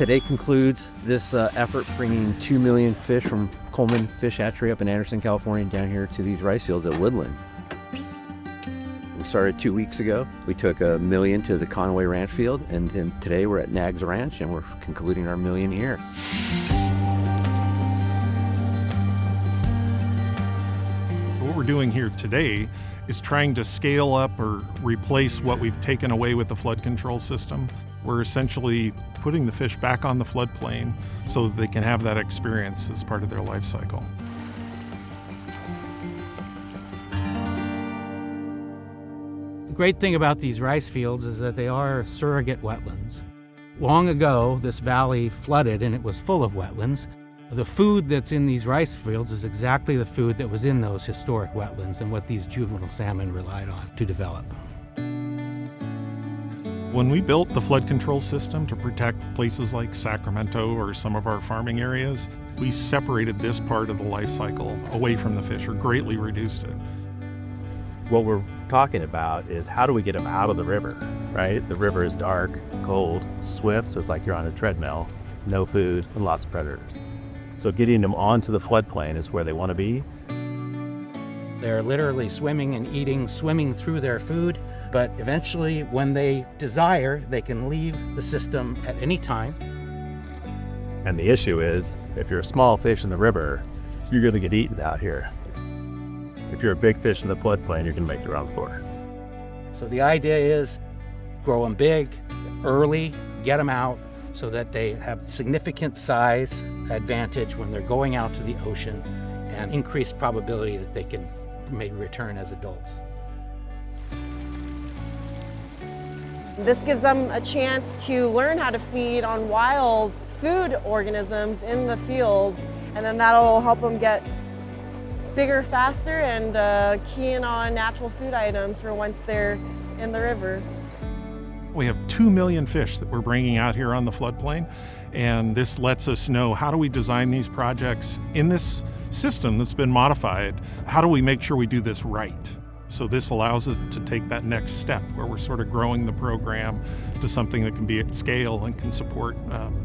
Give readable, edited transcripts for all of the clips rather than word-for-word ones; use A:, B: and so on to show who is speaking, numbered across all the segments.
A: Today concludes this effort bringing 2 million fish from Coleman Fish Hatchery up in Anderson, California, down here to these rice fields at Woodland. We started 2 weeks ago. We took 1 million to the Conway Ranch field, and then today we're at Nags Ranch, and we're concluding our 1 million here.
B: What we're doing here today is trying to scale up or replace what we've taken away with the flood control system. We're essentially putting the fish back on the floodplain so that they can have that experience as part of their life cycle.
C: The great thing about these rice fields is that they are surrogate wetlands. Long ago, this valley flooded and it was full of wetlands. The food that's in these rice fields is exactly the food that was in those historic wetlands and what these juvenile salmon relied on to develop.
B: When we built the flood control system to protect places like Sacramento or some of our farming areas, we separated this part of the life cycle away from the fish or greatly reduced it.
D: What we're talking about is how do we get them out of the river, right? The river is dark, cold, swift, so it's like you're on a treadmill, no food, and lots of predators. So getting them onto the floodplain is where they want to be.
C: They're literally swimming and eating, swimming through their food, but eventually when they desire, they can leave the system at any time.
D: And the issue is, if you're a small fish in the river, you're going to get eaten out here. If you're a big fish in the floodplain, you're going to make it around the border.
C: So the idea is grow them big, early, get them out so that they have significant size advantage when they're going out to the ocean and increased probability that they can maybe return as adults.
E: This gives them a chance to learn how to feed on wild food organisms in the fields, and then that'll help them get bigger faster and key in on natural food items for once they're in the river.
B: We have 2 million fish that we're bringing out here on the floodplain, and this lets us know how do we design these projects in this system that's been modified. How do we make sure we do this right? So this allows us to take that next step where we're sort of growing the program to something that can be at scale and can support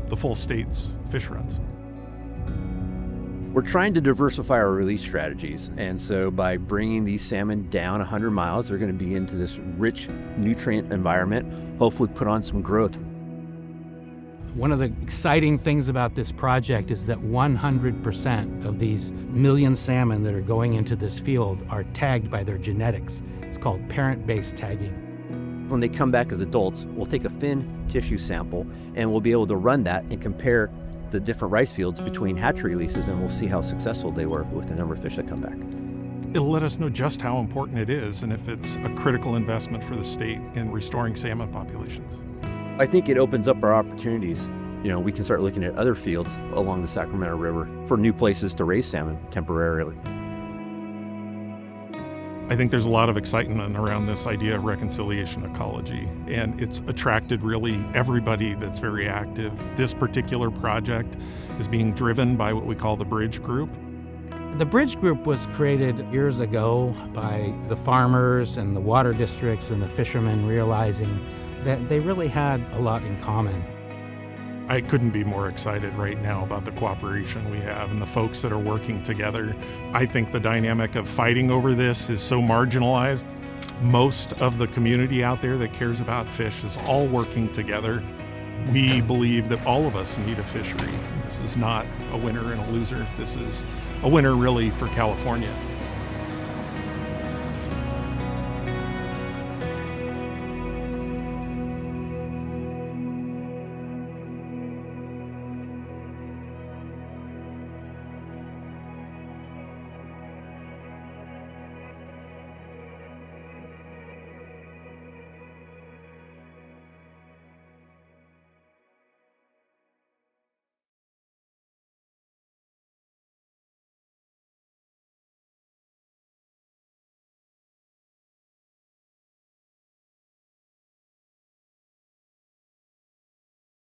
B: the full state's fish runs.
A: We're trying to diversify our release strategies, and so by bringing these salmon down 100 miles, they're going to be into this rich nutrient environment, hopefully put on some growth.
C: One of the exciting things about this project is that 100% of these 1 million salmon that are going into this field are tagged by their genetics. It's called parent-based tagging.
A: When they come back as adults, we'll take a fin tissue sample and we'll be able to run that and compare the different rice fields between hatchery releases, and we'll see how successful they were with the number of fish that come back.
B: It'll let us know just how important it is and if it's a critical investment for the state in restoring salmon populations.
A: I think it opens up our opportunities. You know, we can start looking at other fields along the Sacramento River for new places to raise salmon temporarily.
B: I think there's a lot of excitement around this idea of reconciliation ecology, and it's attracted really everybody that's very active. This particular project is being driven by what we call the Bridge Group.
C: The Bridge Group was created years ago by the farmers and the water districts and the fishermen realizing that they really had a lot in common.
B: I couldn't be more excited right now about the cooperation we have and the folks that are working together. I think the dynamic of fighting over this is so marginalized. Most of the community out there that cares about fish is all working together. We believe that all of us need a fishery. This is not a winner and a loser. This is a winner really for California.